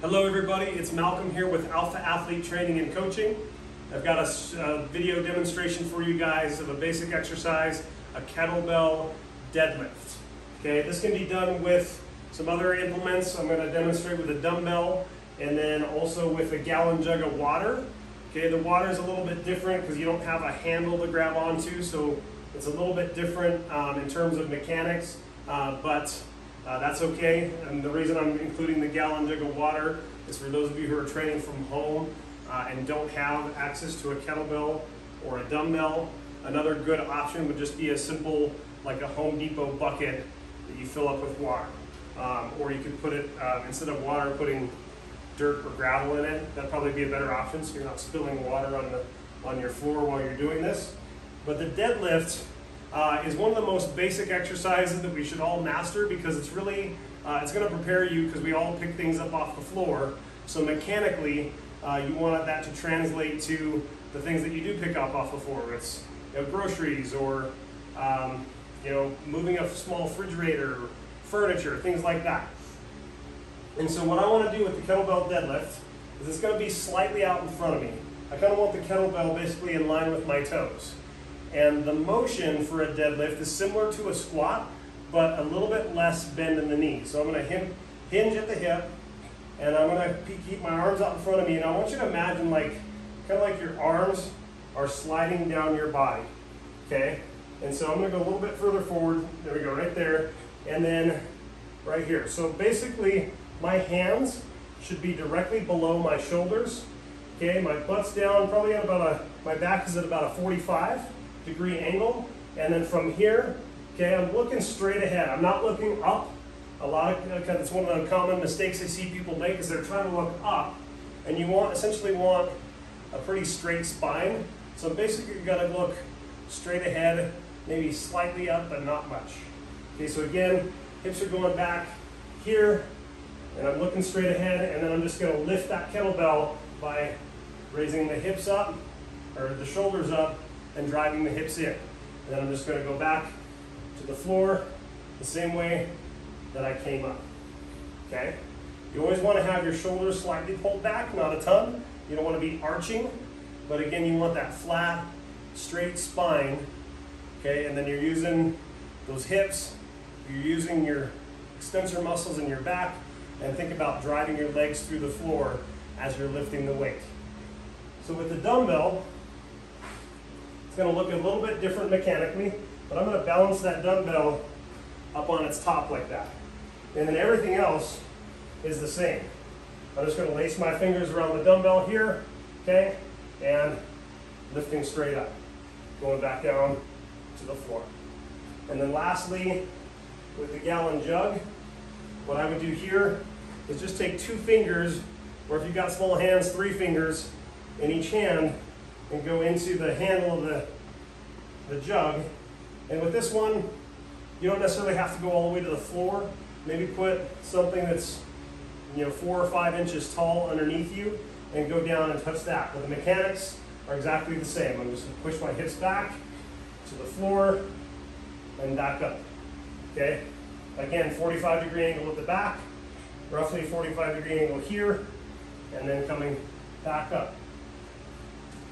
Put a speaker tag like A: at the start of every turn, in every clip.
A: Hello everybody, it's Malcolm here with Alpha Athlete Training and Coaching. I've got a video demonstration for you guys of a basic exercise, a kettlebell deadlift. Okay, this can be done with some other implements. I'm going to demonstrate with a dumbbell and then also with a gallon jug of water. Okay, the water is a little bit different because you don't have a handle to grab onto, so it's a little bit different in terms of mechanics, but that's okay. And the reason I'm including the gallon jug of water is for those of you who are training from home and don't have access to a kettlebell or a dumbbell. Another good option would just be a simple, like a Home Depot bucket that you fill up with water. Or you could put it, instead of water, putting dirt or gravel in it. That'd probably be a better option so you're not spilling water on your floor while you're doing this. But the deadlift is one of the most basic exercises that we should all master because it's really, it's going to prepare you because we all pick things up off the floor. So mechanically, you want that to translate to the things that you do pick up off the floor. It's groceries or moving a small refrigerator, furniture, things like that. And so what I want to do with the kettlebell deadlift is it's going to be slightly out in front of me. I kind of want the kettlebell basically in line with my toes. And the motion for a deadlift is similar to a squat, but a little bit less bend in the knee. So I'm going to hinge at the hip, and I'm going to keep my arms out in front of me. And I want you to imagine kind of like your arms are sliding down your body, okay? And so I'm going to go a little bit further forward. There we go, right there. And then right here. So basically, my hands should be directly below my shoulders. Okay, my butt's down, probably at my back is at about a 45-degree angle. And then from here, okay, I'm looking straight ahead. I'm not looking up. It's one of the common mistakes I see people make is they're trying to look up. And you essentially want a pretty straight spine. So basically you're gonna look straight ahead, maybe slightly up, but not much. Okay, so again, hips are going back here, and I'm looking straight ahead, and then I'm just going to lift that kettlebell by raising the hips up, or the shoulders up, and driving the hips in. And then I'm just going to go back to the floor the same way that I came up. Okay? You always want to have your shoulders slightly pulled back, not a ton. You don't want to be arching, but again, you want that flat, straight spine. Okay, and then you're using those hips, you're using your extensor muscles in your back, and think about driving your legs through the floor as you're lifting the weight. So with the dumbbell, it's going to look a little bit different mechanically, but I'm going to balance that dumbbell up on its top like that. And then everything else is the same. I'm just going to lace my fingers around the dumbbell here, okay, and lifting straight up, going back down to the floor. And then lastly, with the gallon jug, what I would do here is just take 2 fingers, or if you've got small hands, 3 fingers in each hand, and go into the handle of the jug. And with this one, you don't necessarily have to go all the way to the floor. Maybe put something that's 4 or 5 inches tall underneath you and go down and touch that. But the mechanics are exactly the same. I'm just going to push my hips back to the floor and back up. Okay? Again, 45-degree angle at the back, roughly 45-degree angle here, and then coming back up.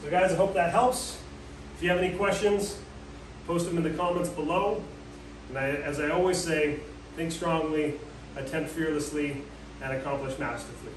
A: So guys, I hope that helps. If you have any questions, post them in the comments below. And as I always say, think strongly, attempt fearlessly, and accomplish masterfully.